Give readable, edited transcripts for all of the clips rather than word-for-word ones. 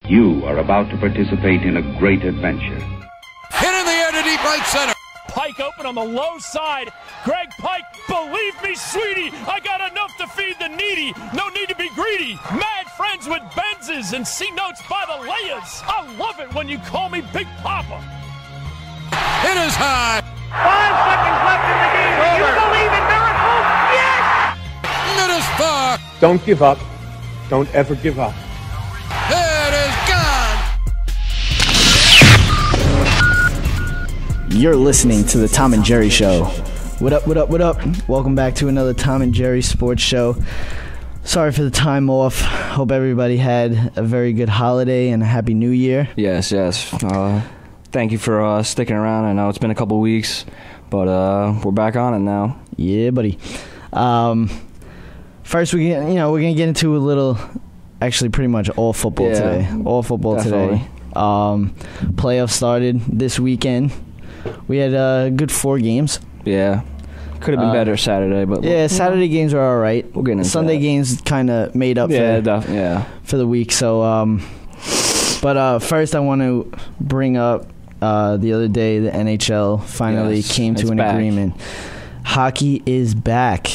You are about to participate in a great adventure. Hit in the air to deep right center. Pike open on the low side. Greg Pike, believe me, sweetie, I got enough to feed the needy. No need to be greedy. Mad friends with Benzes and C notes by the layers. I love it when you call me Big Papa. It is high. 5 seconds left in the game. Do you believe in miracles? Yes! It is far. Don't give up. Don't ever give up. It is gone. You're listening to the Tom and Jerry Show. What up, what up, what up? Welcome back to another Tom and Jerry Sports Show. Sorry for the time off. Hope everybody had a very good holiday and a happy new year. Yes. Thank you for sticking around. I know it's been a couple weeks, but we're back on it now. Yeah, buddy. First, we're gonna get into a little, actually, pretty much all football today. All football definitely. today. Playoffs started this weekend. We had a good 4 games. Yeah, could have been better Saturday, but Saturday games were all right. We'll get into Sunday that. games kind of made up for the week. So, but first, I want to bring up the other day the NHL finally came to an agreement. Hockey is back.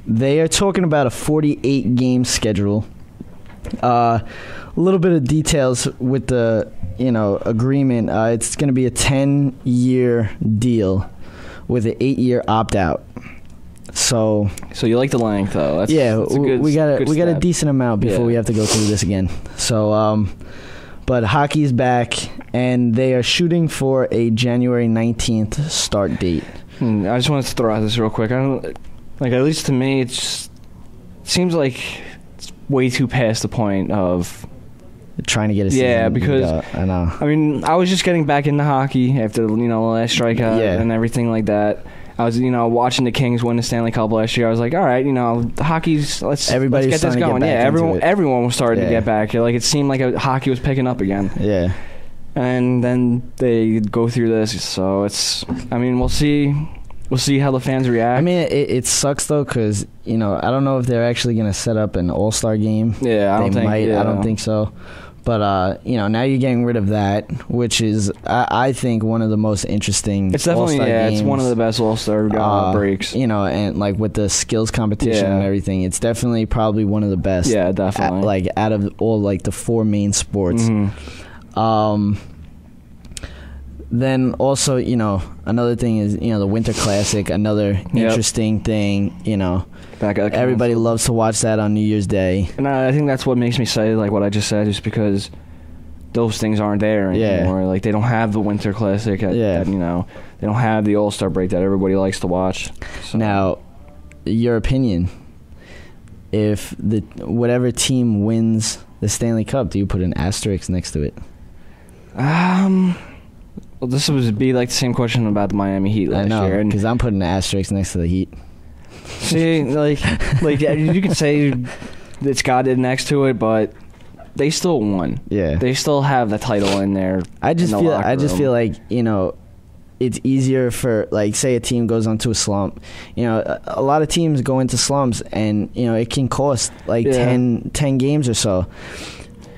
They are talking about a 48-game schedule. A little bit of details with the agreement. It's going to be a 10-year deal with an 8-year opt-out. So you like the length, though? We got a decent amount before we have to go through this again. So, but hockey's back, and they are shooting for a January 19th start date. I just wanted to throw out this real quick. At least to me, it seems like it's way too past the point of trying to get a season. Yeah, because I know. I mean, I was just getting back into hockey after the last strikeout and everything like that. I was watching the Kings win the Stanley Cup last year. I was like, all right, hockey's let's get this going. Everyone was starting to get back. It seemed like hockey was picking up again. Yeah. And then they go through this, so we'll see. We'll see how the fans react. I mean, it sucks, though, because, I don't know if they're actually going to set up an all-star game. Yeah, I don't think so. But, now you're getting rid of that, which is, I think, one of the most interesting It's definitely, all-star games. It's one of the best all-star breaks. And, with the skills competition and everything, it's definitely probably one of the best. Yeah, definitely. Out of all, the 4 main sports. Mm-hmm. Then also, another thing is, the Winter Classic, another interesting thing, Everybody loves to watch that on New Year's Day. And I think that's what makes me say, what I just said, is because those things aren't there anymore. Yeah. They don't have the Winter Classic. They don't have the All-Star break that everybody likes to watch. So. Now, your opinion, if whatever team wins the Stanley Cup, do you put an asterisk next to it? Well, this would be the same question about the Miami Heat last year. I know, because I'm putting an asterisk next to the Heat. See, you could say it's got it next to it, but they still won. Yeah, they still have the title in there. I just feel like it's easier for say a team goes onto a slump. A lot of teams go into slumps, and it can cost 10 games or so.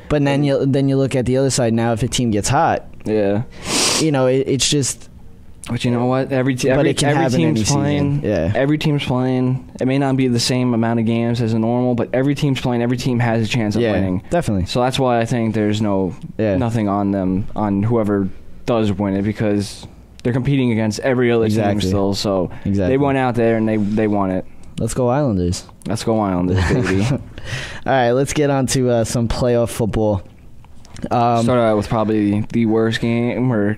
But then you look at the other side now. If a team gets hot, it's just. But you know what? Every team's playing. Yeah. Every team's playing. It may not be the same amount of games as a normal, but every team's playing. Every team has a chance of winning. Definitely. So that's why I think there's nothing on them, on whoever does win it, because they're competing against every other team still. So they went out there and they won it. Let's go Islanders. Let's go Islanders, baby. All right, let's get on to some playoff football. Start out with probably the worst game, or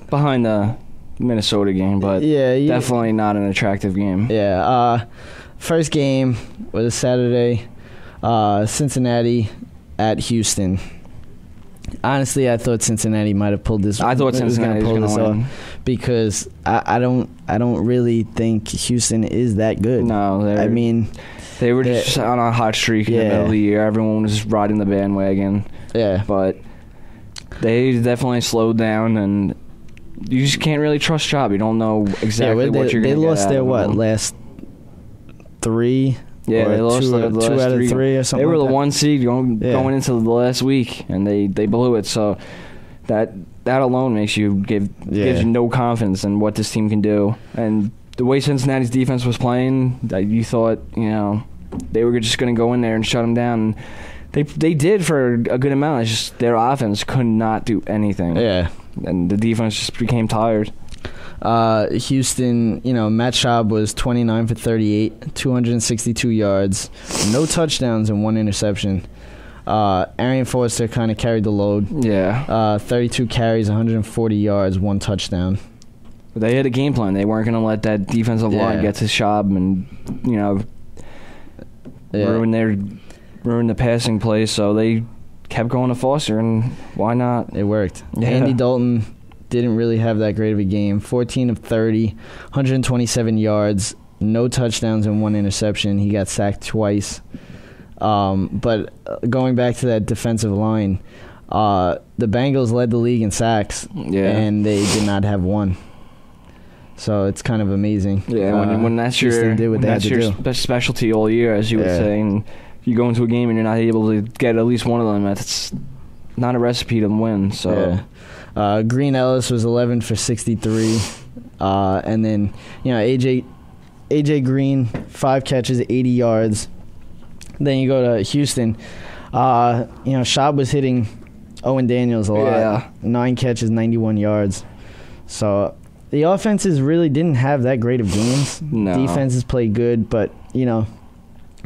behind the Minnesota game, but definitely not an attractive game. Yeah. First game was a Saturday. Cincinnati at Houston. Honestly, I thought Cincinnati might have pulled this. I thought Cincinnati was going to win because I don't really think Houston is that good. No, they were just on a hot streak in the middle of the year. Everyone was riding the bandwagon. Yeah, but they definitely slowed down, and you just can't really trust Chop. You don't know exactly what you're going to get. They lost their last 3 Yeah, they lost two out of three or something. They were like the 1 seed going into the last week, and they blew it. So that alone gives you no confidence in what this team can do. And the way Cincinnati's defense was playing, you thought they were just going to go in there and shut them down. They did for a good amount. It's just their offense could not do anything. Yeah, and the defense just became tired. Houston, Matt Schaub was 29 for 38, 262 yards, no touchdowns and 1 interception. Arian Foster kind of carried the load. Yeah. 32 carries, 140 yards, 1 touchdown. They had a game plan. They weren't going to let that defensive line get to Schaub and, ruin the passing play. So they kept going to Foster, and why not? It worked. Yeah. Andy Dalton didn't really have that great of a game. 14 of 30, 127 yards, no touchdowns and 1 interception. He got sacked twice. But going back to that defensive line, the Bengals led the league in sacks, and they did not have 1. So it's kind of amazing. Yeah, when that's your best specialty all year, as you would say, and you go into a game and you're not able to get at least one of them, that's not a recipe to win. So. Yeah. Green Ellis was 11 for 63, and then AJ Green 5 catches, 80 yards. Then you go to Houston. Schaub was hitting Owen Daniels a lot. Yeah. 9 catches, 91 yards. So the offenses really didn't have that great of games. No. Defenses played good, but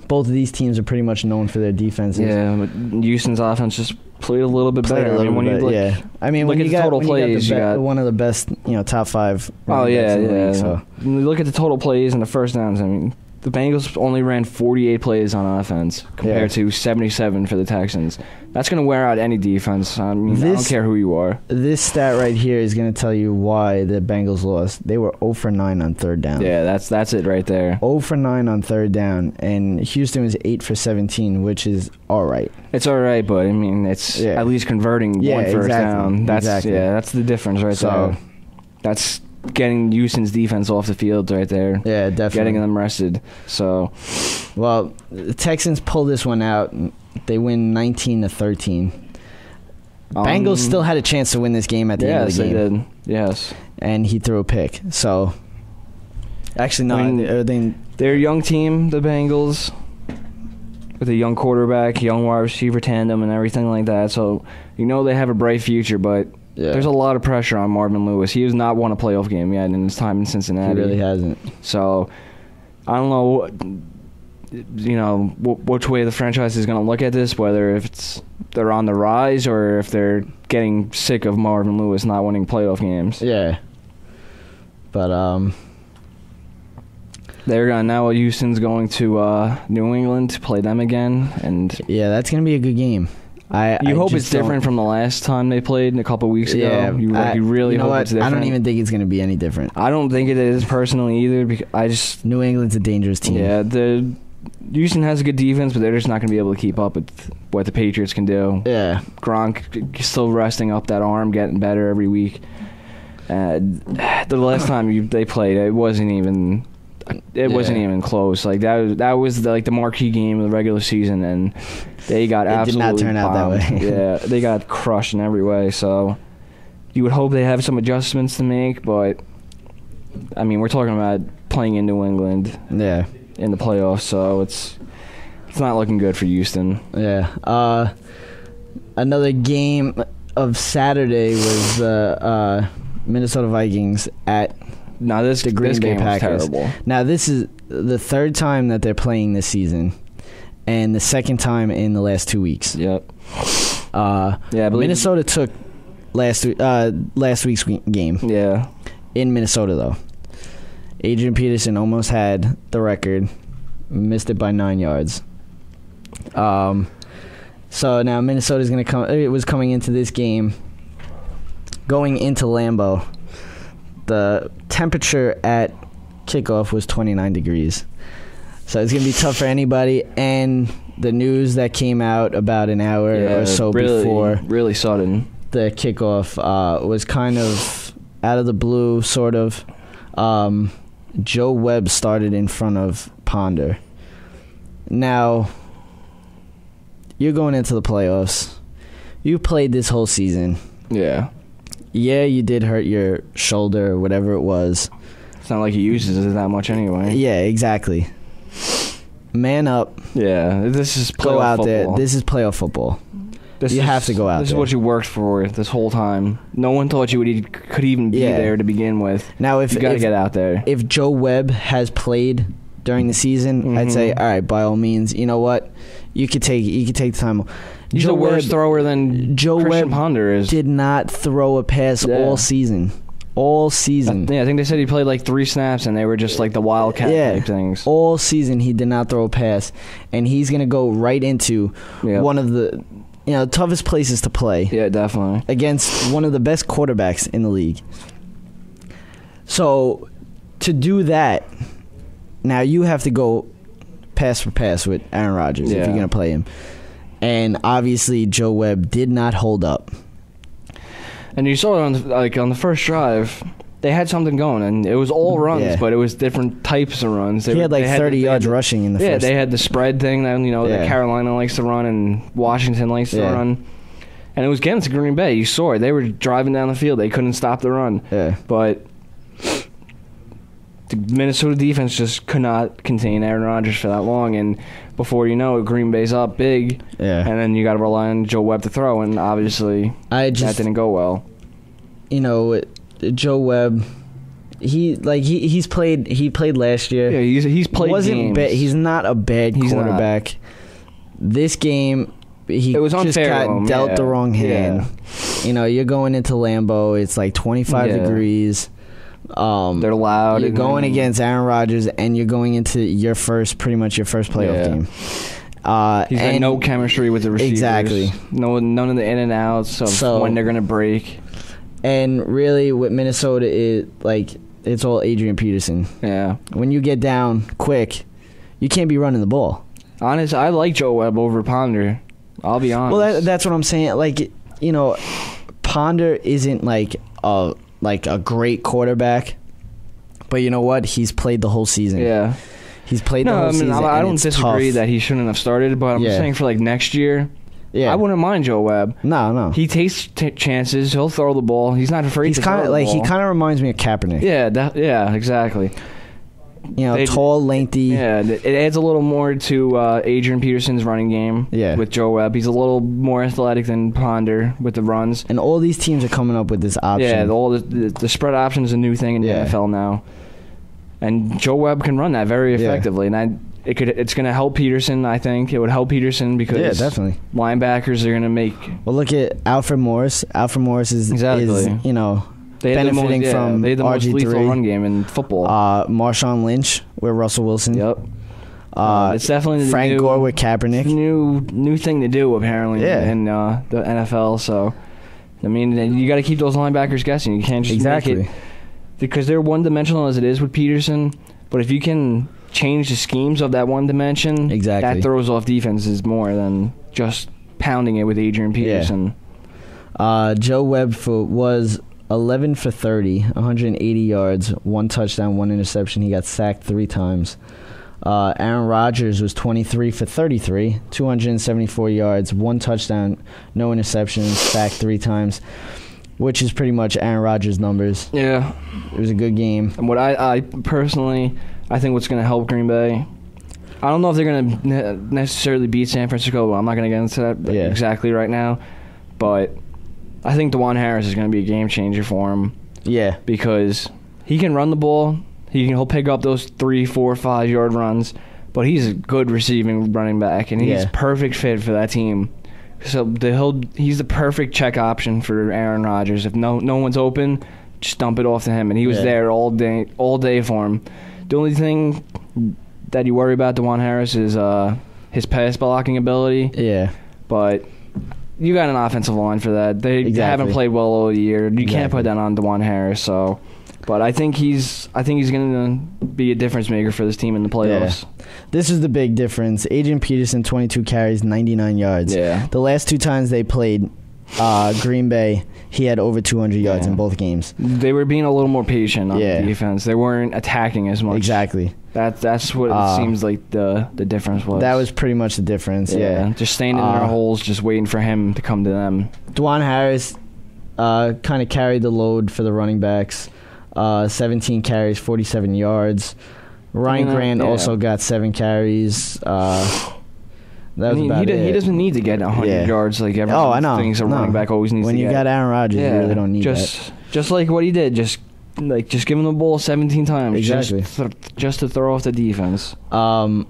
both of these teams are pretty much known for their defenses. Yeah, but Houston's offense just played a little bit better. When you look at the total plays, you got one of the best, top 5. Oh yeah, league, so. When you look at the total plays and the first downs, the Bengals only ran 48 plays on offense compared to 77 for the Texans. That's going to wear out any defense. I don't care who you are. This stat right here is going to tell you why the Bengals lost. They were 0 for 9 on third down. Yeah, that's it right there. 0 for 9 on third down, and Houston was 8 for 17, which is all right. It's all right, but it's at least converting one first down. That's the difference right there. That's getting Houston's defense off the field right there. Yeah, definitely. Getting them rested. So, well, the Texans pull this one out. They win 19-13. Bengals still had a chance to win this game at the end of the game. Yes, they did. Yes. And he threw a pick. So, actually, no. They're a young team, the Bengals, with a young quarterback, young wide receiver tandem, and everything like that. So, they have a bright future, but there's a lot of pressure on Marvin Lewis. He has not won a playoff game yet in his time in Cincinnati. He really hasn't. So, I don't know, which way the franchise is going to look at this, whether if they're on the rise or if they're getting sick of Marvin Lewis not winning playoff games. Yeah. But, Houston's going to New England to play them again. And yeah, that's going to be a good game. You hope it's different from the last time they played a couple weeks ago. Yeah, you really hope it's different. I don't even think it's going to be any different. I don't think it is personally either. Because New England's a dangerous team. Yeah, Houston has a good defense, but they're just not going to be able to keep up with what the Patriots can do. Yeah, Gronk still resting up that arm, getting better every week. The last time they played, it wasn't even close. Like that was the marquee game of the regular season, and they got absolutely did not turn out bombed. that way. Yeah, they got crushed in every way. So you would hope they have some adjustments to make, but we're talking about playing in New England. Yeah, in the playoffs, so it's not looking good for Houston. Yeah. Another game of Saturday was the Minnesota Vikings at. Now the Green Bay Packers. Terrible. Now this is the third time that they're playing this season, and the second time in the last 2 weeks. Yep. Minnesota took last week's game. Yeah. In Minnesota though, Adrian Peterson almost had the record, missed it by 9 yards. So now Minnesota's going to come. It was coming into this game, going into Lambeau. The temperature at kickoff was 29 degrees. So it's going to be tough for anybody. And the news that came out about an hour or so before really sudden the kickoff was kind of out of the blue, sort of. Joe Webb started in front of Ponder. Now, you're going into the playoffs. You played this whole season. Yeah. Yeah, you did hurt your shoulder or whatever it was. It's not like he uses it that much anyway. Yeah, exactly. Man up. Yeah, this is playoff go out football. there. This is playoff football. You have to go out there. This is what you worked for this whole time. No one thought you could even be there to begin with. Now, if you got to get out there. If Joe Webb has played during the season, I'd say, all right, by all means, you know what? You could take the time. He's a worse thrower than Christian Webb Ponder is. Did not throw a pass all season. All season. I think they said he played like 3 snaps, and they were just like the Wildcat type things. All season, he did not throw a pass, and he's going to go right into one of the toughest places to play. Yeah, definitely. Against one of the best quarterbacks in the league. So, to do that, now you have to go pass for pass with Aaron Rodgers if you're going to play him. And obviously, Joe Webb did not hold up. And you saw it on the first drive. They had something going, and it was all runs, but it was different types of runs. He had 30 yards rushing in the first. Yeah, they had the spread thing that that Carolina likes to run and Washington likes to run. And it was getting to Green Bay. You saw it. They were driving down the field. They couldn't stop the run. Yeah. But the Minnesota defense just could not contain Aaron Rodgers for that long, and before you know it, Green Bay's up big, and then you got to rely on Joe Webb to throw, and obviously that didn't go well. Joe Webb, he played last year. Yeah, he's played games. He's not a bad quarterback. This game, it was just got dealt the wrong hand. Yeah. You're going into Lambeau. It's like 25 degrees. They're loud. You're going against Aaron Rodgers, and you're going into pretty much your first playoff game. He's got no chemistry with the receivers. Exactly. None of the in and outs of when they're going to break. And really, with Minnesota, it's all Adrian Peterson. Yeah. When you get down quick, you can't be running the ball. Honest, I like Joe Webb over Ponder. I'll be honest. Well, that's what I'm saying. Ponder isn't like a great quarterback, but you know what? He's played the whole season. Yeah. He's played the whole season. I don't disagree that he shouldn't have started, but I'm just saying for next year. Yeah. I wouldn't mind Joe Webb. No. He takes chances. He'll throw the ball. He's not afraid to throw the ball. He kind of reminds me of Kaepernick. Yeah, exactly. Tall, lengthy. Yeah, it adds a little more to Adrian Peterson's running game with Joe Webb. He's a little more athletic than Ponder with the runs. And all these teams are coming up with this option. Yeah, all the spread option is a new thing in the NFL now. And Joe Webb can run that very effectively. And it's going to help Peterson, I think. It would help Peterson because definitely. Linebackers are going to make... Well, look at Alfred Morris. Alfred Morris is benefiting from they had the most lethal run game in football. Marshawn Lynch with Russell Wilson. Yep. It's definitely Frank Gore with Kaepernick. New thing to do, apparently, in the NFL. So, you got to keep those linebackers guessing. You can't just make it... Because they're one-dimensional as it is with Peterson, but if you can... change the schemes of that one dimension, that throws off defenses more than just pounding it with Adrian Peterson. Joe Webb was 11 for 30, 180 yards, 1 touchdown, 1 interception. He got sacked 3 times. Aaron Rodgers was 23 for 33, 274 yards, 1 touchdown, no interceptions, sacked 3 times, which is pretty much Aaron Rodgers' numbers. Yeah. It was a good game. And what I personally... I think what's going to help Green Bay, I don't know if they're going to necessarily beat San Francisco, but I'm not going to get into that exactly right now. But I think DeJuan Harris is going to be a game changer for him. Yeah. Because he can run the ball. He'll pick up those 3, 4, 5 yard runs. But he's a good receiving running back, and he's perfect fit for that team. So he's the perfect check option for Aaron Rodgers. If no one's open, just dump it off to him. And he was there all day for him. The only thing that you worry about DeJuan Harris is his pass blocking ability. Yeah. But you got an offensive line for that. They haven't played well all year. You can't put that on DeJuan Harris. So, but I think he's going to be a difference maker for this team in the playoffs. Yeah. This is the big difference. Adrian Peterson, 22 carries, 99 yards. Yeah. The last 2 times they played Green Bay, he had over 200 yards in both games. They were being a little more patient on defense. They weren't attacking as much. Exactly. That's what it seems like the difference was. That was pretty much the difference, yeah. Just staying in their holes, just waiting for him to come to them. Dwan Harris kind of carried the load for the running backs. 17 carries, 47 yards. Ryan Grant also got 7 carries. That was about it. He doesn't need to get 100 yards like everyone thinks a running back always needs to get. When you got Aaron Rodgers, you really don't need that. Just like what he did, just give him the ball 17 times. Exactly. Just to throw off the defense. Aaron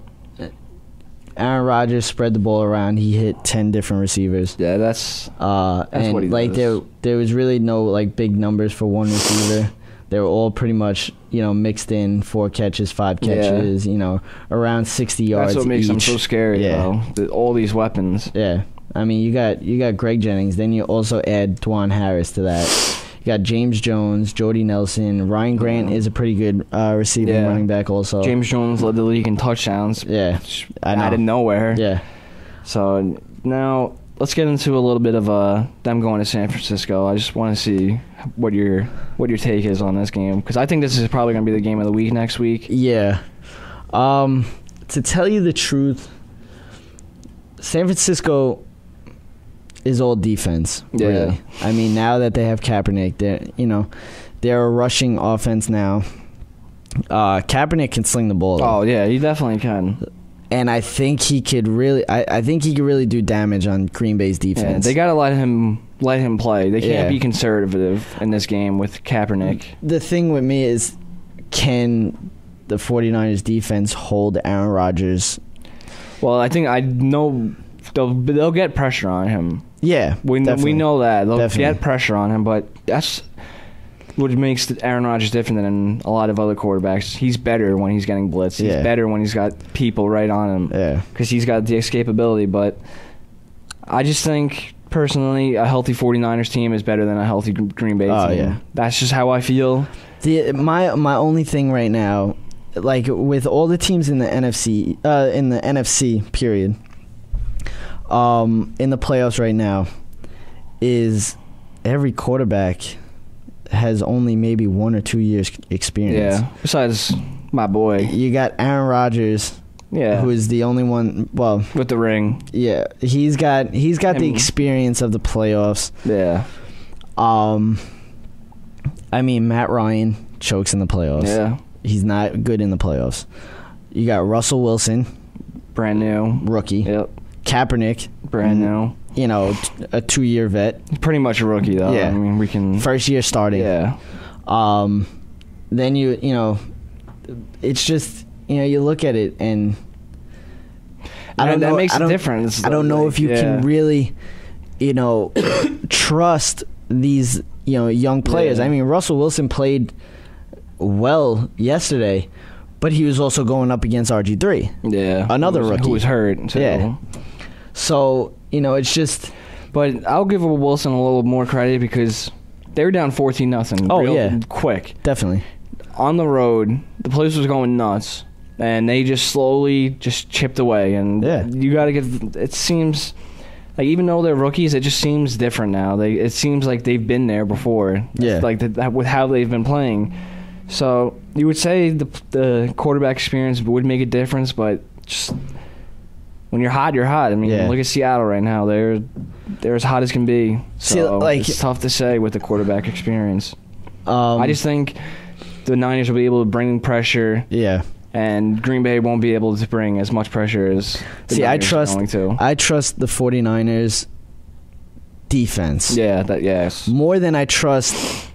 Rodgers spread the ball around. He hit 10 different receivers. Yeah, that's what he does. There was really no big numbers for one receiver. They were all pretty much, mixed in 4 catches, 5 catches, around 60 yards. That's what makes each. them so scary, though. All these weapons. Yeah. I mean, you got Greg Jennings. Then you also add Dwan Harris to that. You got James Jones, Jordy Nelson. Ryan Grant is a pretty good receiving running back also. James Jones led the league in touchdowns. Yeah. Out of nowhere. Yeah. So now let's get into a little bit of them going to San Francisco. I just want to see what your take is on this game, because I think this is probably going to be the game of the week next week. Yeah. To tell you the truth, San Francisco is all defense. Yeah. Really. I mean, now that they have Kaepernick, they're a rushing offense now. Kaepernick can sling the ball. Oh yeah, he definitely can. And I think he could really. I think he could really do damage on Green Bay's defense. Yeah, they gotta let him play. They can't be conservative in this game with Kaepernick. The thing with me is, can the 49ers defense hold Aaron Rodgers? Well, I know they'll get pressure on him. Yeah, we know that they'll get pressure on him, but that's what makes Aaron Rodgers different than a lot of other quarterbacks. He's better when he's getting blitzed. He's better when he's got people right on him. Yeah, because he's got the escapability. But I just think personally, a healthy 49ers team is better than a healthy Green Bay team. Yeah. That's just how I feel. My only thing right now, like with all the teams in the NFC, period. In the playoffs right now, is every quarterback has only maybe 1 or 2 years experience. Yeah. Besides my boy, you got Aaron Rodgers. Yeah. Who is the only one? Well, with the ring. Yeah, he's got the experience of the playoffs. Yeah. I mean, Matt Ryan chokes in the playoffs. Yeah. He's not good in the playoffs. You got Russell Wilson, brand new rookie. Yep. Kaepernick, brand new. A 2-year vet. Pretty much a rookie, though. Yeah. I mean, we can... First year starting. Yeah. Then it's just, you look at it and... That makes a difference. I don't know if you can really, trust these, young players. Yeah. I mean, Russell Wilson played well yesterday, but he was also going up against RG3. Yeah. Another rookie. Who was hurt, too. Yeah. So, it's just... But I'll give Wilson a little more credit because they were down 14-0. Oh, yeah. Quick. Definitely. On the road, the place was going nuts, and they just slowly just chipped away. And you got to get... It seems... Like, even though they're rookies, it just seems different now. It seems like they've been there before. Yeah. Like, with how they've been playing. So, you would say the quarterback experience would make a difference, but just... When you're hot, you're hot. I mean, look at Seattle right now. They're as hot as can be. So it's tough to say with the quarterback experience. I just think the Niners will be able to bring pressure. Yeah. And Green Bay won't be able to bring as much pressure as the Niners are going to. I trust the 49ers defense. Yeah, yes. More than I trust,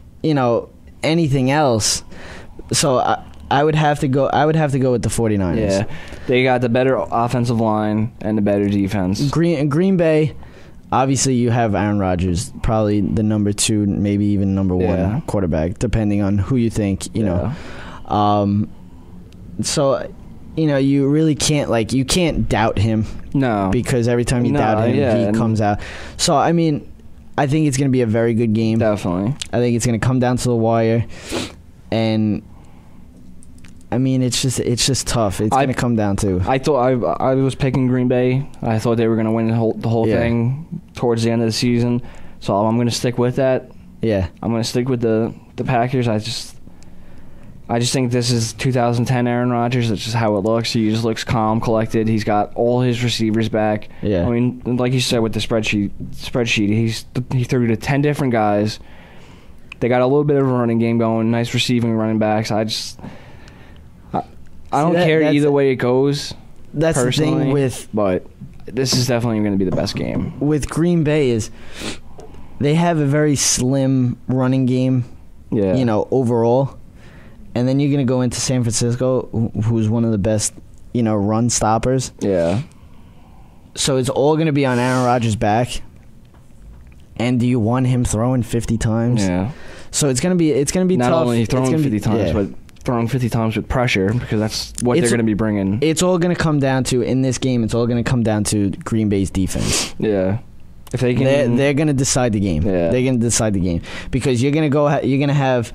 anything else. So I would have to go with the 49ers. Yeah. They got the better offensive line and the better defense. Green Bay, obviously you have Aaron Rodgers, probably the number 2, maybe even number 1 quarterback, depending on who you think, So, you really can't, you can't doubt him. No. Because every time you doubt him, he comes out. So, I mean, I think it's going to be a very good game. Definitely. I think it's going to come down to the wire. And... I mean, it's just tough. It's going to come down to... I thought I was picking Green Bay. I thought they were going to win the whole thing towards the end of the season. So I'm going to stick with that. Yeah. I'm going to stick with the Packers. I just think this is 2010 Aaron Rodgers. That's just how it looks. He just looks calm, collected. He's got all his receivers back. Yeah. I mean, like you said with the spreadsheet, he threw to 10 different guys. They got a little bit of a running game going. Nice receiving running backs. I don't care either way it goes. That's the thing but this is definitely going to be the best game. With Green Bay is they have a very slim running game. Yeah. Overall. And then you're going to go into San Francisco, who's one of the best, run stoppers. Yeah. So it's all going to be on Aaron Rodgers' back. And do you want him throwing 50 times? Yeah. So it's going to be not tough. Not only throwing 50 times, but throwing 50 times with pressure, because that's what they're going to be bringing. It's all going to come down to, in this game, it's all going to come down to Green Bay's defense. Yeah. If they can, they're going to decide the game. Yeah. They're going to decide the game. Because you're going to have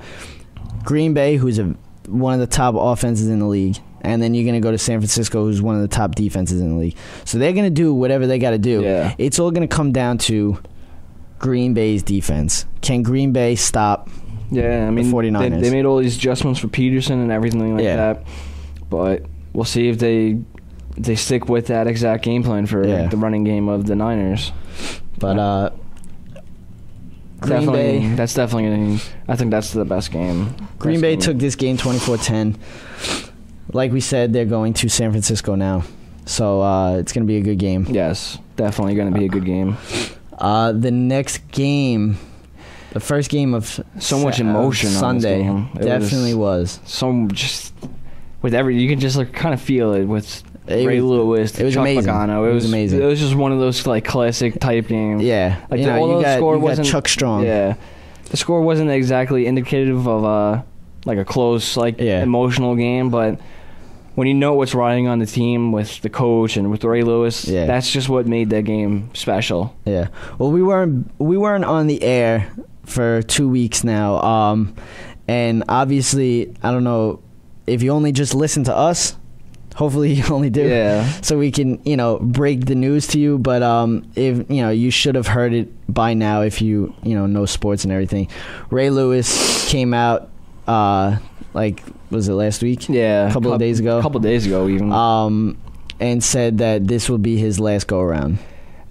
Green Bay, who's one of the top offenses in the league, and then you're going to go to San Francisco, who's one of the top defenses in the league. So they're going to do whatever they got to do. Yeah. It's all going to come down to Green Bay's defense. Can Green Bay stop the 49ers? They made all these adjustments for Peterson and everything like that. But we'll see if they stick with that exact game plan for the running game of the Niners. But Green Bay, that's definitely I think that's the best game. Green Bay took this game 24-10. Like we said, they're going to San Francisco now. So it's going to be a good game. Yes, definitely going to be a good game. The next game, the first game of so much emotion Sunday, on this game. Definitely was. So just with you can just kind of feel it with Ray Lewis, it was Chuck amazing. Pagano. It was amazing. It was just one of those classic type games. Yeah, like you got Chuck Strong. Yeah, the score wasn't exactly indicative of a close emotional game, but when you know what's riding on the team with the coach and with Ray Lewis, that's just what made that game special. Yeah. Well, we weren't on the air for 2 weeks now, and obviously, I don't know if you only just listen to us. Hopefully you only do. Yeah. So we can, break the news to you. But if you should have heard it by now if you know sports and everything. Ray Lewis came out was it last week? Yeah. A couple of days ago. A couple of days ago even. And said that this will be his last go around.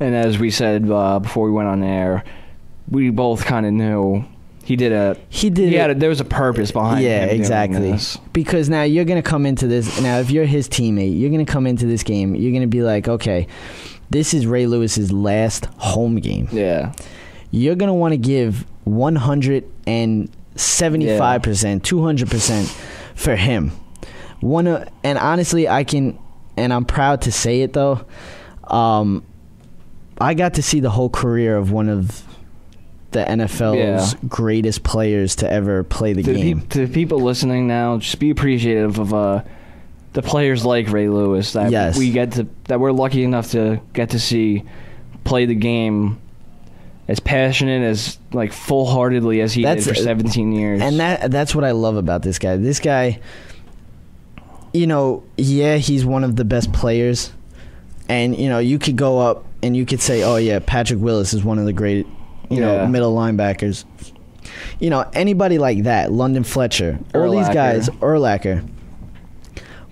And as we said before we went on air, we both kind of knew. There was a purpose behind him. Yeah, exactly. This. Because now you're going to come into this. Now, if you're his teammate, you're going to come into this game. You're going to be like, okay, this is Ray Lewis's last home game. Yeah. You're going to want to give 175%, 200% for him. And honestly, I'm proud to say it though. I got to see the whole career of one of the NFL's greatest players to ever play the game. To people listening now, just be appreciative of the players like Ray Lewis that that we're lucky enough to get to see play the game as passionate, as full-heartedly as he did for 17 years. And that's what I love about this guy. This guy, he's one of the best players. And, you could go up and you could say, oh, yeah, Patrick Willis is one of the great middle linebackers. Anybody like that, London Fletcher, all these guys, Urlacher.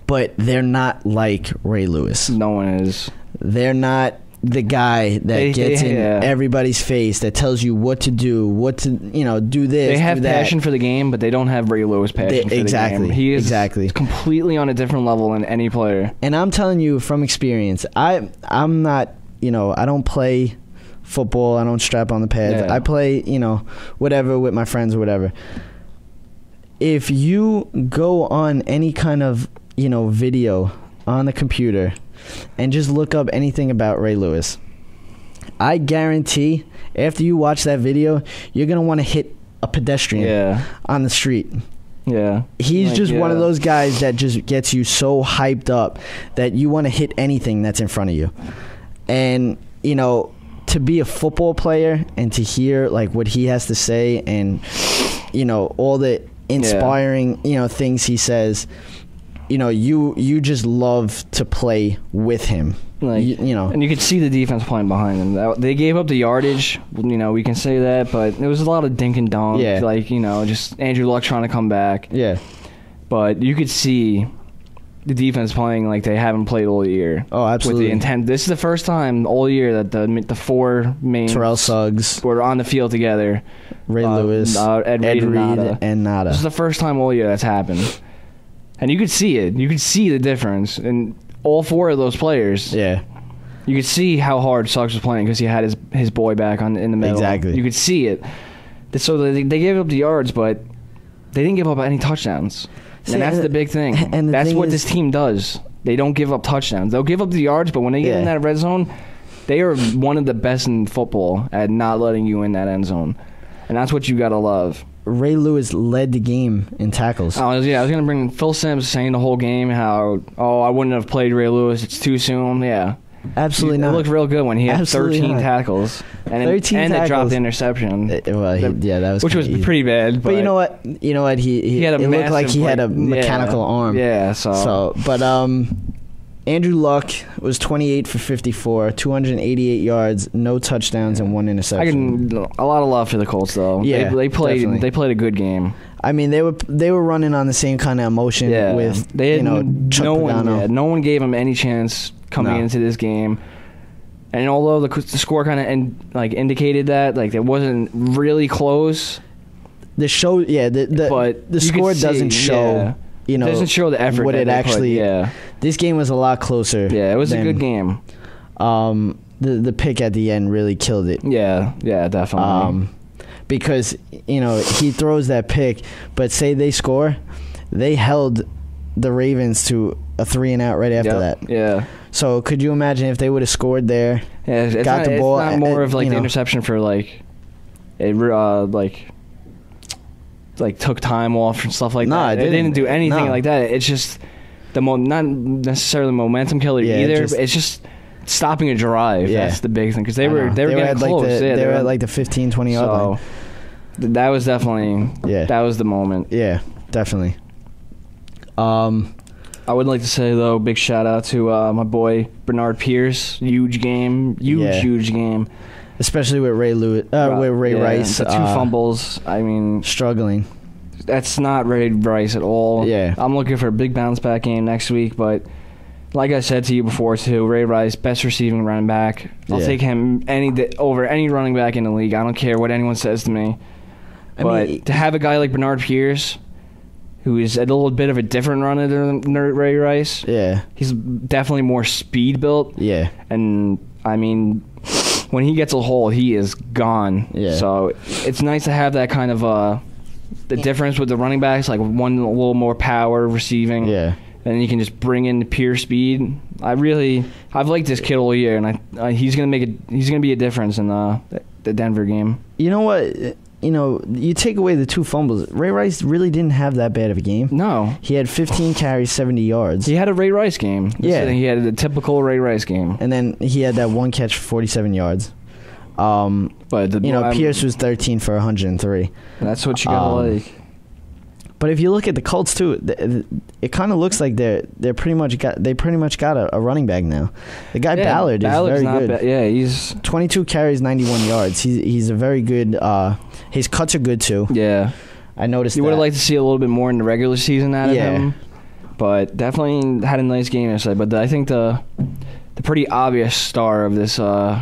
But they're not like Ray Lewis. No one is. They're not the guy that gets in everybody's face, that tells you what to do, do this. They have passion for the game, but they don't have Ray Lewis passion for the game. He is completely on a different level than any player. And I'm telling you from experience, I'm not, I don't play football. I don't strap on the pads. I play, whatever with my friends or whatever. If you go on any kind of, video on the computer and just look up anything about Ray Lewis, I guarantee after you watch that video, you're going to want to hit a pedestrian on the street. Yeah. He's just one of those guys that just gets you so hyped up that you want to hit anything that's in front of you. And, to be a football player and to hear what he has to say and, all the inspiring, things he says, you just love to play with him. And you could see the defense playing behind them. They gave up the yardage, we can say that, but there was a lot of dink and dunk. Yeah. Just Andrew Luck trying to come back. Yeah. but you could see the defense playing like they haven't played all year. Oh, absolutely. With the intent. This is the first time all year that the four main Terrell Suggs were on the field together. Ray Lewis, Ed Reed, and Nada. This is the first time all year that's happened. And you could see it. You could see the difference in all four of those players. Yeah. You could see how hard Suggs was playing because he had his boy back in the middle. Exactly. You could see it. So they gave up the yards, but they didn't give up any touchdowns. And that's the big thing. And that's what this team does. They don't give up touchdowns. They'll give up the yards, but when they get in that red zone, they are one of the best in football at not letting you in that end zone. And that's what you got to love. Ray Lewis led the game in tackles. I was going to bring Phil Simms saying the whole game how, I wouldn't have played Ray Lewis. It's too soon. Yeah. Absolutely not. It looked real good when he had 13 tackles. And 13 tackles. They dropped the interception. That was which was easy. Pretty bad. But you know what? He had it looked like he had a mechanical arm. Yeah, but Andrew Luck was 28 for 54, 288 yards, no touchdowns, and 1 interception. A lot of love for the Colts, though. Yeah, they played a good game. I mean, they were running on the same kind of emotion with Chuck Pagano. No one gave them any chance coming into this game. And although the score kind of indicated that, like, it wasn't really close. The score doesn't show. It doesn't show the effort. What it actually. This game was a lot closer. Yeah, it was a good game. The pick at the end really killed it. Yeah, definitely. Because he throws that pick, but say they score, they held the Ravens to a 3-and-out right after that. Yeah. So could you imagine if they would have scored there? Yeah, the ball. It's not more of the interception for took time off and stuff like that. It didn't do anything like that. It's just not necessarily momentum killer either. But it's just stopping a drive. Yeah. That's the big thing because they were getting close. They were at like the 15, 20 yard line. That was definitely that was the moment. Yeah, definitely. I would like to say though, big shout out to my boy Bernard Pierce. Huge game. Especially with Ray Rice. The 2 fumbles. I mean, struggling. That's not Ray Rice at all. Yeah. I'm looking for a big bounce back game next week, but like I said to you before too, Ray Rice, best receiving running back. I'll take him over any running back in the league. I don't care what anyone says to me. But to have a guy like Bernard Pierce, who is a little bit of a different runner than Ray Rice. Yeah. He's definitely more speed built. Yeah. And, I mean, when he gets a hole, he is gone. Yeah. So it's nice to have that kind of the difference with the running backs, like one a little more power receiving. Yeah. And you can just bring in the pure speed. I've liked this kid all year, and he's gonna be a difference in the Denver game. You know what? You take away the 2 fumbles. Ray Rice really didn't have that bad of a game. No. He had 15 carries, 70 yards. He had a Ray Rice game. Yeah. He had a typical Ray Rice game. And then he had that 1 catch for 47 yards. But Pierce was 13 for 103. That's what you gotta like. But if you look at the Colts too, it kind of looks like they pretty much got a running back now. The guy Ballard's very good. Yeah, he's 22 carries, 91 yards. He's a very good. His cuts are good too. Yeah, I noticed. You would have liked to see a little bit more in the regular season out of him, but definitely had a nice game yesterday. But I think the pretty obvious star of this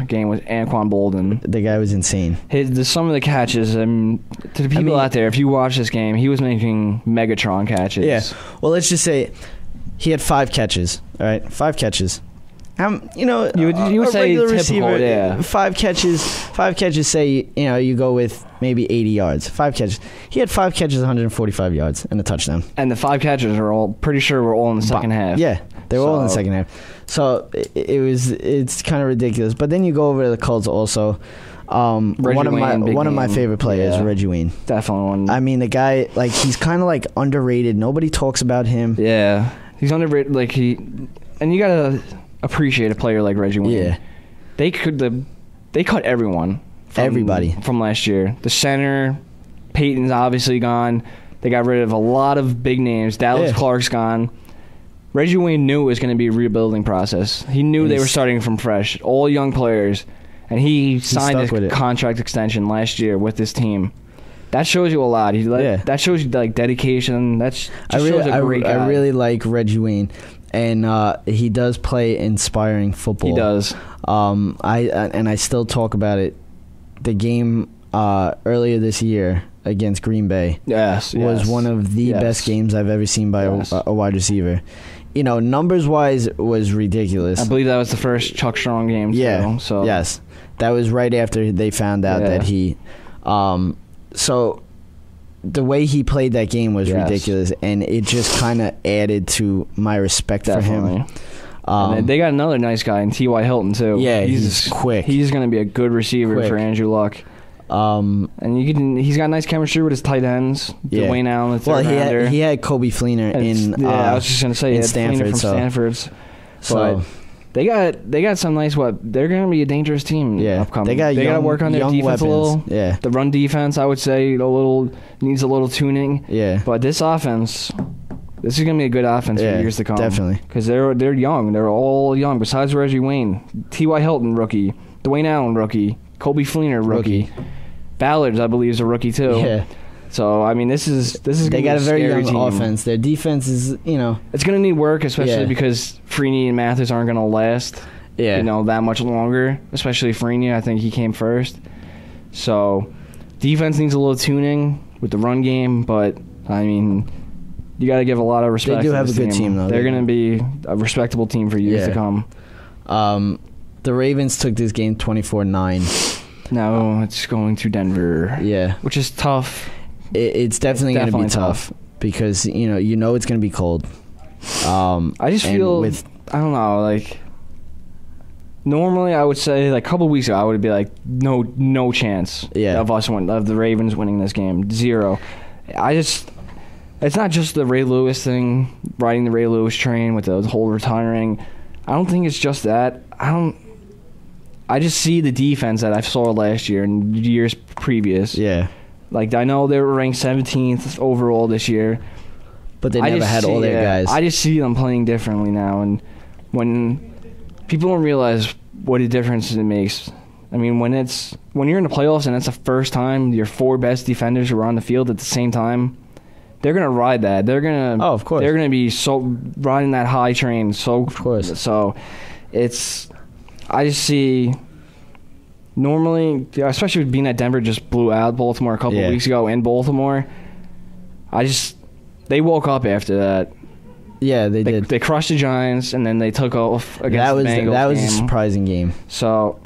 game was Anquan Boldin. The guy was insane. Some of the catches, to the people out there, if you watch this game, he was making Megatron catches. Yeah. Well, let's just say he had 5 catches. All right, 5 catches. You would say typical, receiver, 5 catches. Say you go with maybe 80 yards. 5 catches. He had 5 catches, 145 yards, and a touchdown. And the 5 catches were all in the second half. Yeah, they were all in the second half. So it's kind of ridiculous. But then you go over to the Colts also. One of my favorite players, Reggie Wayne. Definitely one. I mean, the guy, he's kind of underrated. Nobody talks about him. Yeah, he's underrated. And you gotta appreciate a player like Reggie Wayne. Yeah, they cut everyone. Everybody from last year. The center, Peyton's obviously gone. They got rid of a lot of big names. Dallas Clark's gone. Reggie Wayne knew it was going to be a rebuilding process. He knew they were starting from fresh, all young players, and he signed a contract extension last year with this team. That shows you a lot. That shows you like dedication. Shows a great guy. I really like Reggie Wayne, and he does play inspiring football. He does. I still talk about it. The game earlier this year against Green Bay was one of the best games I've ever seen by a wide receiver. You know, numbers-wise, was ridiculous. I believe that was the first Chuck Strong game. Yeah. So yes, that was right after they found out that he. So the way he played that game was ridiculous, and it just kind of added to my respect for him. And they got another nice guy in T.Y. Hilton too. Yeah, he's quick. He's going to be a good receiver for Andrew Luck. And he's got nice chemistry with his tight ends. Dwayne Allen, the third rounder. He had Coby Fleener in. I was just going to say in Stanford. Stanford's. So they got some nice. They're going to be a dangerous team. Upcoming. They got to work on their defense a little. Yeah, the run defense, I would say, needs a little tuning. Yeah, but this offense. This is going to be a good offense for years to come. Definitely. Because they're young. They're all young. Besides Reggie Wayne, T.Y. Hilton, rookie. Dwayne Allen, rookie. Coby Fleener, rookie. Ballards, I believe, is a rookie, too. Yeah. So, I mean, this is going to be They got a very young team. offense. Their defense is, It's going to need work, especially because Freeney and Mathis aren't going to last, that much longer. Especially Freeney. I think he came first. So, defense needs a little tuning with the run game, but, I mean... You got to give a lot of respect. They do have a good team, though. They're going to be a respectable team for years to come. The Ravens took this game 24-9. Now it's going to Denver. Yeah. Which is tough. It's definitely going to be tough because, it's going to be cold. I just feel, I don't know, like, normally I would say, like, a couple weeks ago, I would be like, no chance of the Ravens winning this game. 0. It's not just the Ray Lewis thing, riding the Ray Lewis train with the whole retiring. I don't think it's just that. I just see the defense that I saw last year and years previous. Yeah. Like, I know they were ranked 17th overall this year. But they never had all their guys. I just see them playing differently now. And when people don't realize what a difference it makes. I mean, when you're in the playoffs and it's the first time your 4 best defenders are on the field at the same time, they're gonna ride that. They're gonna. Oh, of course. They're gonna be riding that high train. So of course. So, I just see. Normally, especially being that Denver just blew out Baltimore a couple of weeks ago in Baltimore. They woke up after that. Yeah, they did. They crushed the Giants and then they took off against the Bengals. That was a surprising game. So.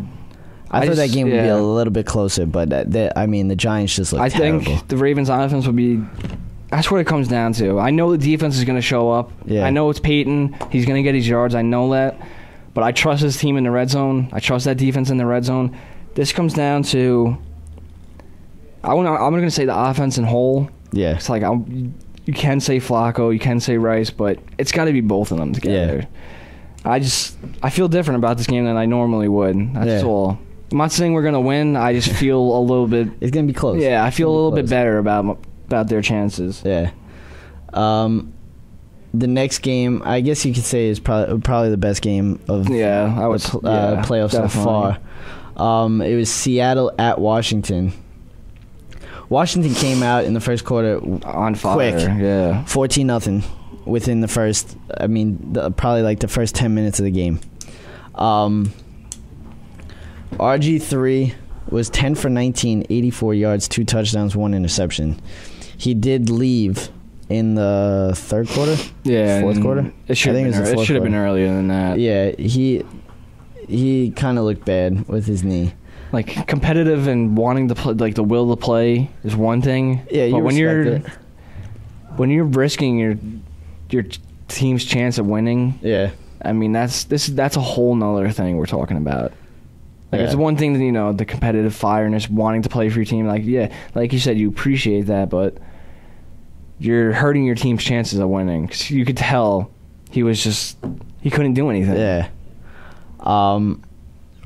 I thought that game would be a little bit closer, but the Giants just looked terrible. I think the Ravens' offense would be. That's what it comes down to. I know the defense is going to show up. Yeah. I know it's Peyton. He's going to get his yards. I know that. But I trust his team in the red zone. I trust that defense in the red zone. This comes down to... I'm going to say the offense in whole. Yeah. It's like you can say Flacco, you can say Rice, but it's got to be both of them together. Yeah. I feel different about this game than I normally would. That's all. I'm not saying we're going to win. I just feel a little bit... It's going to be close. Yeah, I feel a little bit better about their chances. Yeah. The next game, I guess you could say, is probably the best game of playoffs so far. It was Seattle at Washington. Washington came out in the first quarter on fire. Quick, 14-0 within the first. Probably like the first 10 minutes of the game. RG3 was 10 for 19, 84 yards, 2 touchdowns, 1 interception. He did leave in the third quarter. Yeah, fourth quarter. It should have been earlier than that. Yeah, he kind of looked bad with his knee. Like, competitive and wanting to play, like the will to play is one thing. Yeah, but when you're risking your team's chance of winning. Yeah, I mean that's a whole nother thing we're talking about. Like it's one thing that the competitive fireness, wanting to play for your team. Like like you said, you appreciate that, but you're hurting your team's chances of winning. 'Cause you could tell he couldn't do anything. Yeah.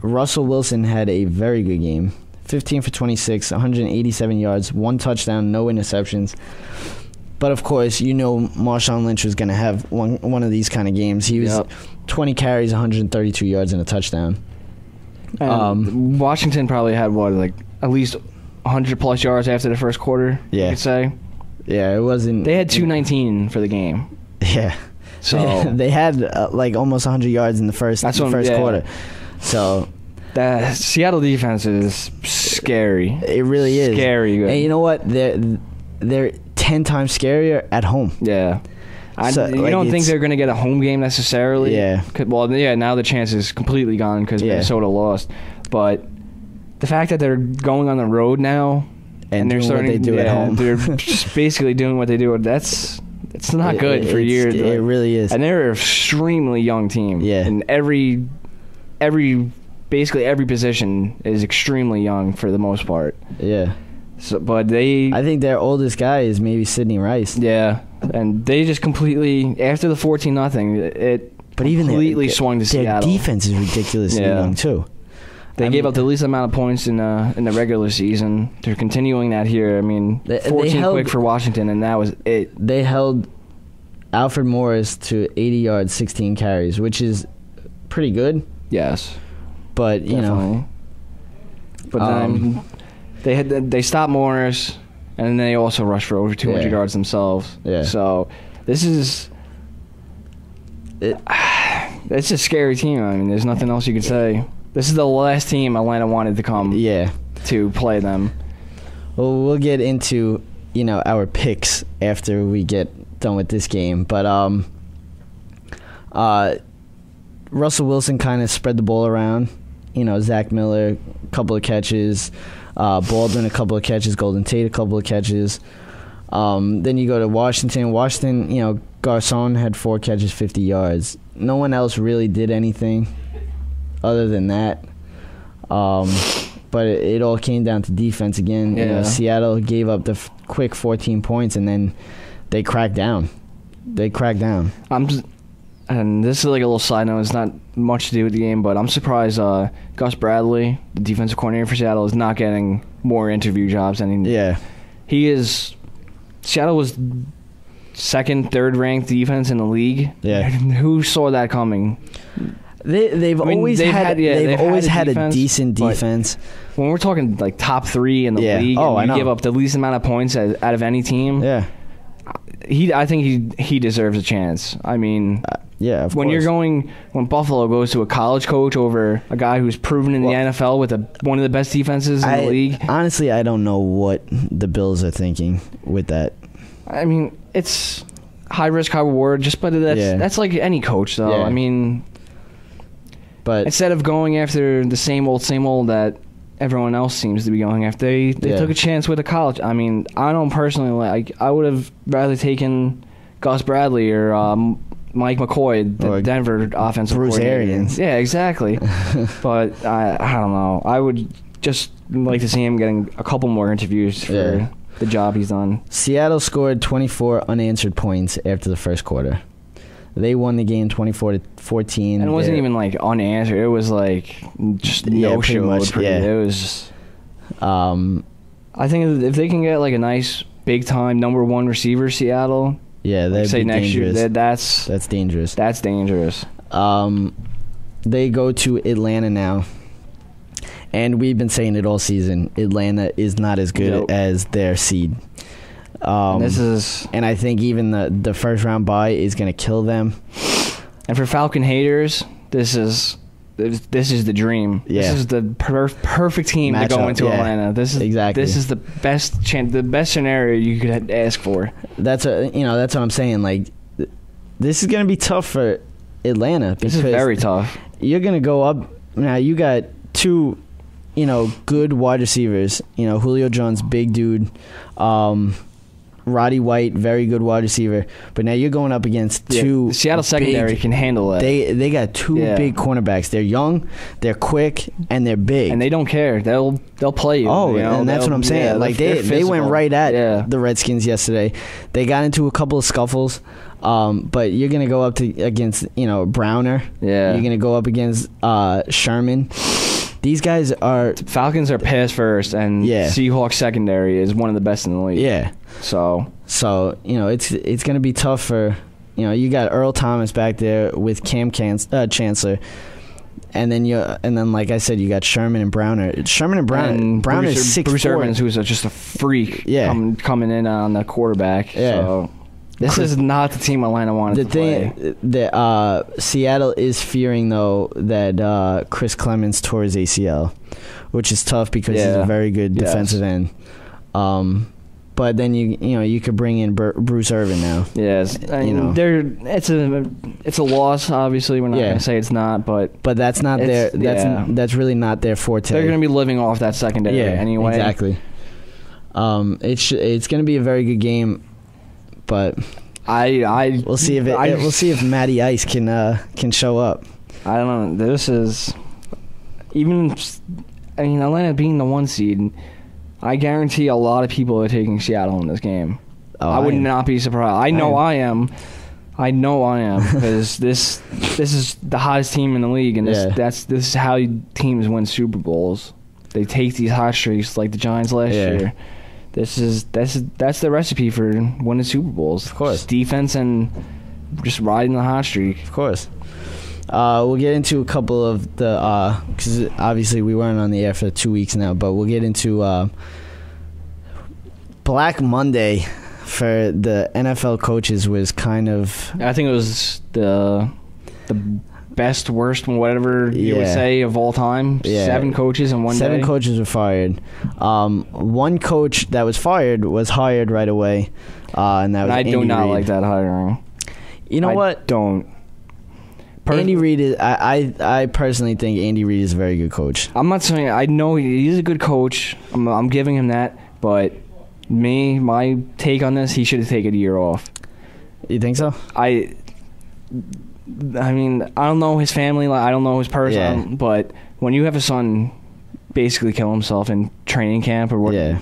Russell Wilson had a very good game. 15 for 26, 187 yards, 1 touchdown, no interceptions. But of course, Marshawn Lynch was going to have one of these kind of games. He was 20 carries, 132 yards, and a touchdown. Washington probably had at least 100-plus yards after the first quarter, you could say. Yeah, it wasn't... They had 219 for the game. Yeah. So they had, almost 100 yards in the first quarter. So... The Seattle defense is scary. It really is. Scary good. And you know what? They're 10 times scarier at home. Yeah. You don't think they're going to get a home game necessarily? Yeah. Now the chance is completely gone because Minnesota lost. But the fact that they're going on the road now and they're starting what they do at home. They're just basically doing what they do. It's not good for years. It really is. And they're an extremely young team. Yeah. And basically every position is extremely young for the most part. Yeah. So, but I think their oldest guy is maybe Sidney Rice. Yeah, and they just completely after the 14-0, completely swung to Seattle. Their defense is ridiculously young too. They gave up the least amount of points in the regular season. They're continuing that here. I mean, 14 quick for Washington, and that was it. They held Alfred Morris to 80 yards, 16 carries, which is pretty good. Yes, but definitely. But then. They stopped Morris, and then they also rushed for over 200 yards themselves. Yeah. So this is it's a scary team. I mean, there's nothing else you could say. This is the last team Atlanta wanted to come. To play them. Well, we'll get into our picks after we get done with this game, but Russell Wilson kind of spread the ball around. Zach Miller, a couple of catches. Baldwin, a couple of catches. Golden Tate, a couple of catches. Then you go to Washington. Washington, Garcon had 4 catches, 50 yards. No one else really did anything other than that. But it all came down to defense again. Yeah. Seattle gave up the quick 14 points, and then they cracked down. And this is like a little side note. It's not much to do with the game, but I'm surprised Gus Bradley, the defensive coordinator for Seattle, is not getting more interview jobs. He is. Seattle was second, third-ranked defense in the league. Yeah. Who saw that coming? They've always had a decent defense. When we're talking like top 3 in the league, and you give up the least amount of points out of any team. Yeah. I think he deserves a chance. I mean, of course. When Buffalo goes to a college coach over a guy who's proven in the NFL with one of the best defenses in the league. Honestly, I don't know what the Bills are thinking with that. I mean, it's high risk, high reward. That's like any coach, though. Yeah. I mean, but instead of going after the same old that everyone else seems to be going after, they took a chance with a college. I mean, I don't personally I would have rather taken Gus Bradley or Mike McCoy, the Denver offensive coordinator. Arians. Yeah, exactly. But I don't know. I would just like to see him getting a couple more interviews for the job he's done. Seattle scored 24 unanswered points after the first quarter. They won the game 24-14. And it wasn't even like unanswered. It was like just no show. It was just, I think if they can get like a nice big time number 1 receiver, Seattle. Yeah, they'd say be next dangerous. Year. That's dangerous. That's dangerous. They go to Atlanta now. And we've been saying it all season. Atlanta is not as good as their seed. And I think even the first round bye is going to kill them. And for Falcon haters, this is the dream. Yeah. This is the perfect team to go into Atlanta. This is the best the best scenario you could ask for. That's what I'm saying. Like, this is going to be tough for Atlanta. This is very tough. You're going to go up now. You got 2, good wide receivers. Julio Jones, big dude. Roddy White, very good wide receiver. But now you're going up against 2. The Seattle secondary can handle it. They got 2 big cornerbacks. They're young, they're quick, and they're big. And they don't care. They'll play you. Oh, and that's what I'm saying. Yeah, like they went right at the Redskins yesterday. They got into a couple of scuffles. But you're gonna go up against Browner. Yeah. You're gonna go up against Sherman. These guys are... Falcons are pass first, and Seahawks secondary is one of the best in the league. Yeah. So it's going to be tough for... you got Earl Thomas back there with Cam Chancellor. And then, like I said, you got Sherman and Browner. Browner is 6'4". Bruce Irvin, who's just a freak. Coming in on the quarterback. Yeah. So this is not the team Atlanta wanted to play. Seattle is fearing though that Chris Clemens tore his ACL, which is tough because he's a very good defensive end. But then you could bring in Bruce Irvin now. Yes, it's a loss. Obviously, we're not going to say it's not, but that's not their that's really not their forte. They're going to be living off that secondary anyway. Exactly. It's going to be a very good game, but we'll see if Matty Ice can show up. I don't know. This is Atlanta being the 1 seed. I guarantee a lot of people are taking Seattle in this game. I would not be surprised. I know I am because this is the hottest team in the league, and this is how teams win Super Bowls. They take these hot streaks like the Giants last year. That's the recipe for winning Super Bowls. Of course, just defense and just riding the hot streak. Of course. We'll get into a couple of the because obviously we weren't on the air for 2 weeks now, but we'll get into Black Monday for the NFL coaches was kind of. I think it was the best, worst, whatever you would say of all time. Yeah. 7 coaches in one day. 7 coaches were fired. One coach that was fired was hired right away, and that was Andy Reid. I do not like that hiring. You know what? Don't. Andy Reid is. I personally think Andy Reid is a very good coach. I'm not saying I know he's a good coach. I'm giving him that, but my take on this, he should have taken a year off. You think so? I mean, I don't know his family. I don't know his person. But when you have a son basically kill himself in training camp or what? Yeah.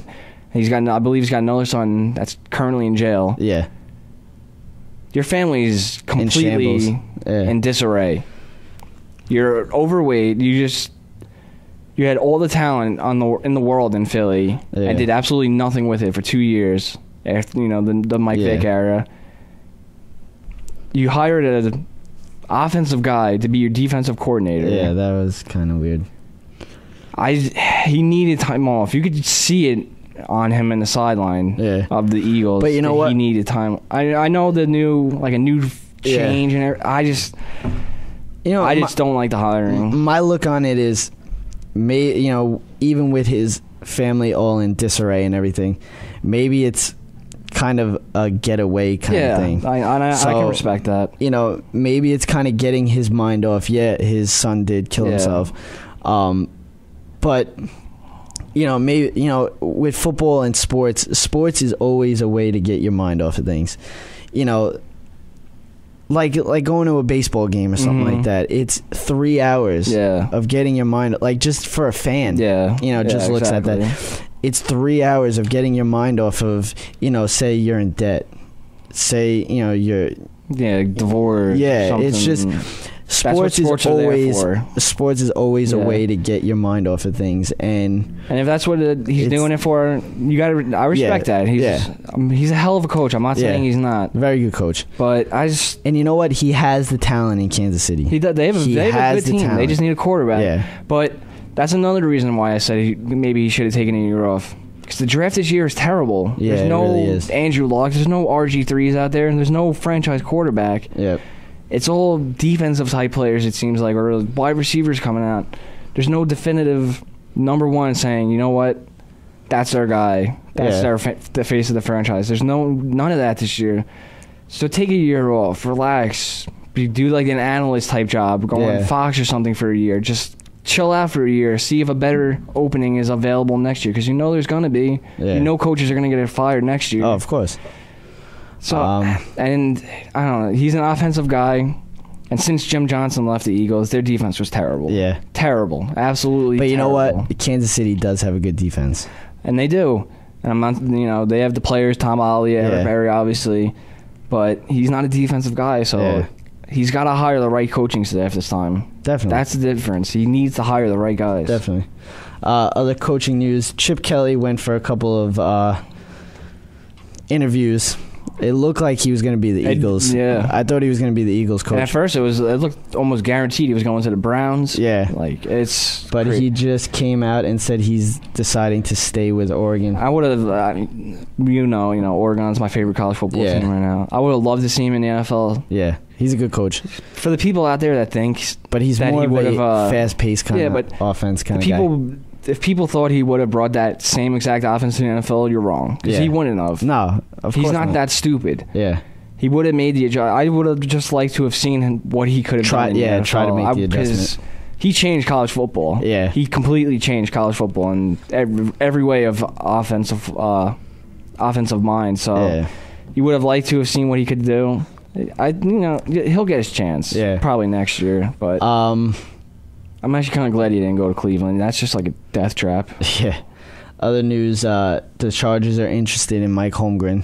I believe he's got another son that's currently in jail. Yeah. Your family is completely in disarray. You're overweight. You had all the talent in the world in Philly and did absolutely nothing with it for 2 years after the Mike Vick era. You hired an offensive guy to be your defensive coordinator. Yeah, that was kind of weird. He needed time off. You could see it on him in the sideline of the Eagles. But you know what? He needed time. I know a new change and everything. I just don't like the hiring. My look on it is, even with his family all in disarray and everything, maybe it's kind of a getaway kind of thing. I can respect that. Maybe it's kind of getting his mind off. Yeah, his son did kill himself. But maybe with football and sports is always a way to get your mind off of things. Like going to a baseball game or something like that. It's 3 hours of getting your mind, like, just for a fan. Just looks at that. It's 3 hours of getting your mind off of, say you're in debt. Say, you're divorced. Yeah, it's just sports is always a way to get your mind off of things, and if that's what he's doing it for, I respect that. He's a hell of a coach. I'm not saying he's not. Very good coach, but and you know what? He has the talent in Kansas City. They have a good team. Talent. They just need a quarterback. Yeah, but that's another reason why I said maybe he should have taken a year off. Because the draft this year is terrible. Yeah, there's no it really is. Andrew Luck. There's no RG3s out there, and there's no franchise quarterback. Yep. It's all defensive type players, it seems like, or wide receivers coming out. There's no definitive number one saying, you know what, that's our guy. That's the face of the franchise. There's none of that this year. So take a year off, relax, do like an analyst type job, go on Fox or something for a year. Just chill out for a year, see if a better opening is available next year, because there's going to be. Yeah. Coaches are going to get fired next year. Oh, of course. So, and I don't know, he's an offensive guy, and since Jim Johnson left the Eagles, their defense was terrible. Yeah. Terrible. Absolutely terrible. But you know what? Kansas City does have a good defense. And they do. And I'm not, they have the players, Tom Ollie, Eric Berry, obviously, but he's not a defensive guy, so he's got to hire the right coaching staff this time. Definitely. That's the difference. He needs to hire the right guys. Definitely. Other coaching news, Chip Kelly went for a couple of interviews It looked like he was going to be the Eagles. Yeah. I thought he was going to be the Eagles coach. And at first, it looked almost guaranteed he was going to the Browns. Yeah. But great. He just came out and said he's deciding to stay with Oregon. I would have, Oregon's my favorite college football team right now. I would have loved to see him in the NFL. Yeah. He's a good coach. For the people out there that think, but he's more of a fast-paced kind of offense kind of guy. If people thought he would have brought that same exact offense to the NFL, you're wrong. Because he wouldn't have. No, of course he's not that stupid. Yeah. He would have made the adjustment. I would have just liked to have seen what he could have done. Yeah, try to make the adjustment. He changed college football. Yeah. He completely changed college football in every way of offensive mind. So you would have liked to have seen what he could do. He'll get his chance. Yeah. Probably next year. But I'm actually kind of glad he didn't go to Cleveland. That's just like a death trap. Yeah. Other news, the Chargers are interested in Mike Holmgren.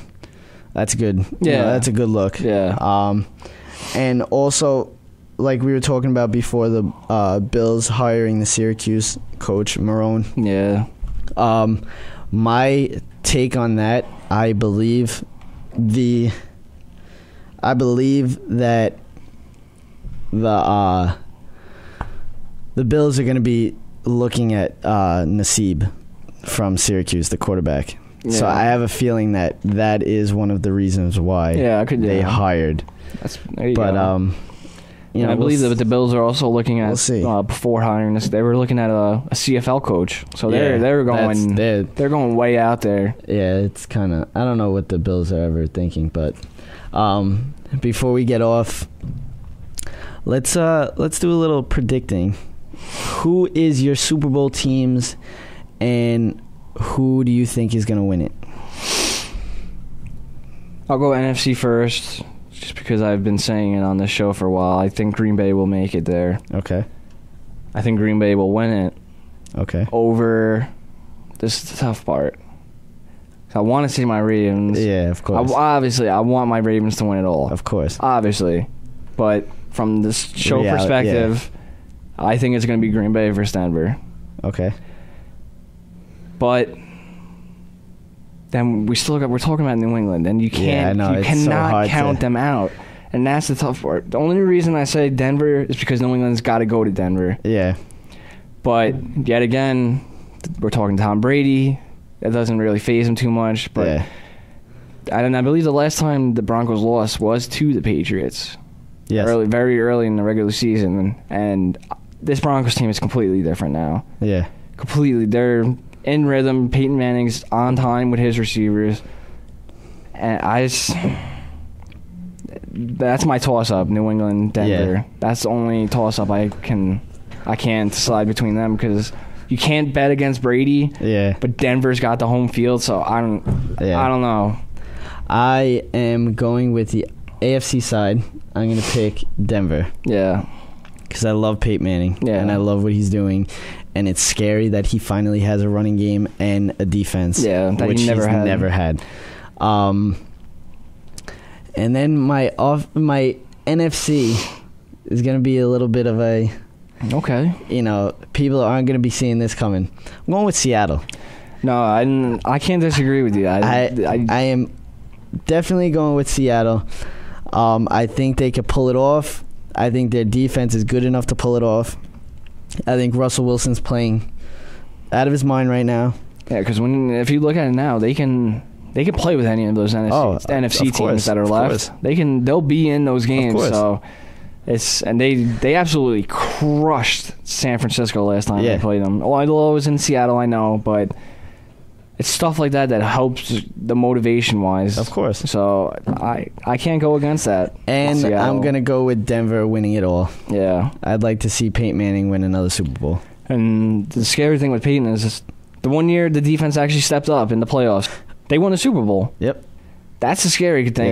That's good. Yeah. That's a good look. Yeah. And also, like we were talking about before, the Bills hiring the Syracuse coach, Marrone. Yeah. My take on that, I believe that the Bills are going to be looking at Nassib from Syracuse, the quarterback. Yeah. So I have a feeling that is one of the reasons why they hired. I believe that the Bills are also looking at before hiring this. They were looking at a CFL coach. So they're going way out there. Yeah, it's kind of, I don't know what the Bills are ever thinking, but before we get off, let's do a little predicting. Who is your Super Bowl teams, and who do you think is going to win it? I'll go NFC first, just because I've been saying it on this show for a while. I think Green Bay will make it there. Okay. I think Green Bay will win it. Okay. Over, this is the tough part. I want to see my Ravens. Yeah, of course. Obviously, I want my Ravens to win it all. Of course. Obviously. But from this show perspective, I think it's going to be Green Bay versus Denver. Okay. But then we're talking about New England, and you cannot count them out. And that's the tough part. The only reason I say Denver is because New England's got to go to Denver. Yeah. But yet again, we're talking Tom Brady. That doesn't really faze him too much. But I believe the last time the Broncos lost was to the Patriots. Yes. Very early in the regular season. And this Broncos team is completely different now. Yeah. Completely. They're in rhythm. Peyton Manning's on time with his receivers. And that's my toss-up, New England, Denver. Yeah. That's the only toss-up I can't decide between them, because you can't bet against Brady. Yeah. But Denver's got the home field, so I don't know. I am going with the AFC side. I'm going to pick Denver. Yeah. Because I love Peyton Manning. Yeah. And I love what he's doing. And it's scary that he finally has a running game and a defense. Yeah, that which he's never had. And then my NFC is going to be a little bit of a... Okay. People aren't going to be seeing this coming. I'm going with Seattle. No, I can't disagree with you. I am definitely going with Seattle. I think they could pull it off. I think their defense is good enough to pull it off. I think Russell Wilson's playing out of his mind right now. Yeah, because if you look at it now, they can play with any of those NFC teams that are left. They'll be in those games. So they absolutely crushed San Francisco last time they played them. Although it was in Seattle, I know, but it's stuff like that helps the motivation wise. Of course. So I can't go against that. And I'm gonna go with Denver winning it all. Yeah. I'd like to see Peyton Manning win another Super Bowl. And the scary thing with Peyton is the one year the defense actually stepped up in the playoffs. They won the Super Bowl. Yep. That's the scary thing.